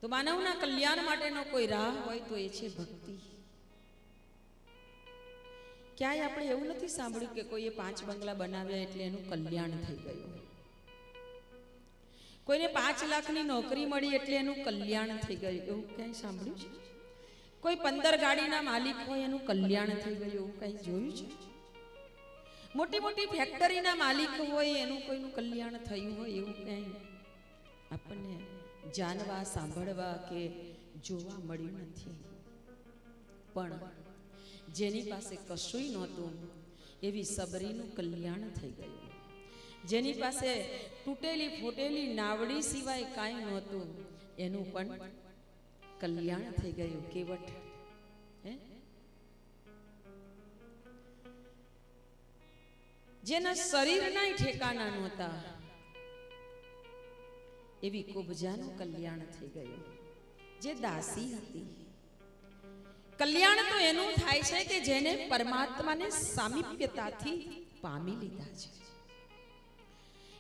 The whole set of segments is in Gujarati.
તો માનવના કલ્યાણ માટેનો કોઈ રાહ હોય તો એ છે ભક્તિ. ક્યાંય આપણે એવું નથી સાંભળ્યું કે કોઈએ 5 બંગલા બનાવ્યા એટલે એનું કલ્યાણ થઈ ગયું. કોઈને 5 લાખની નોકરી મળી એટલે એનું કલ્યાણ થઈ ગયું, એવું ક્યાંય સાંભળ્યું છે? કોઈ 15 ગાડીના માલિક હોય એનું કલ્યાણ થઈ ગયું, એવું કઈ જોયું છે? મોટી મોટી ફેક્ટરીના માલિક હોય એનું કોઈનું કલ્યાણ થયું હોય એવું ક્યાંય આપણને જાણવા, સાંભળવા કે જોવા મળ્યું નથી. પણ જેની પાસે કશુંય નહોતું એવી સબરીનું કલ્યાણ થઈ ગયું. જેની પાસે તૂટેલી ફૂટેલી નાવડી સિવાય કાંઈ નહોતું એનું પણ કલ્યાણ થઈ ગયું. કેવટ જેના શરીરના ઠેકાણા નહોતા એવી કુબજાનું કલ્યાણ થઈ ગયું. જે દાસી હતી. કલ્યાણ તો એનું થાય છે કે જેને પરમાત્માને સામીપ્યતાથી પામી લીધા છે.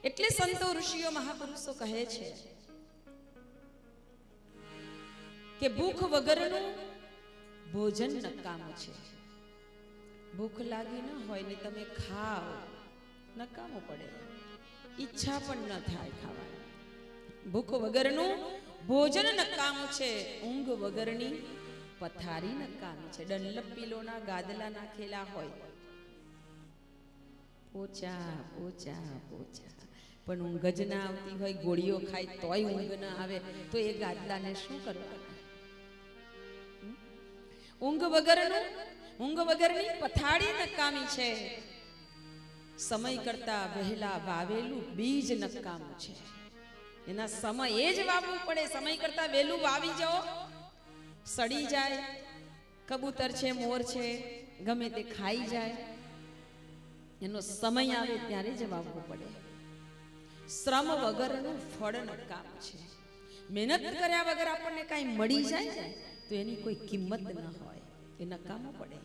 એટલે સંતો ઋષિઓ મહાપુરુષો કહે છે કે ભૂખ વગરનું ભોજન નકામું છે. ભૂખ લાગી ન હોય ને તમે ખાઓ, નકામું પડે, ઈચ્છા પણ ન થાય ખાવાની. ભૂખ વગરનું ભોજન નકામું છે. ઊંઘ વગરની પથારી નકામી છે. ડનલપ પિલોના ગાદલા નાખેલા હોય, પોચા પોચા પોચા, પણ ઊંઘ જ ના આવતી હોય, ગોળીઓ ખાય તોય ઊંઘ ના આવે, તો એ ગાદલાને શું કરવાનું? ઊંઘ વગરની પથારી નકામી છે. સમય કરતા વહેલા વાવેલું બીજ નકામું છે. એના સમયે જ વાવવું પડે. સમય કરતા વહેલું વાવી જાઓ, સડી જાય, કબૂતર છે, મોર છે, ગમે તે ખાઈ જાય. એનો સમય આવે ત્યારે જ વાવવું પડે. શ્રમ વગરનું ફળ નકામ છે. મહેનત કર્યા વગર આપણને કાંઈ મળી જાય તો એની કોઈ કિંમત ન હોય, એ નકામું પડે.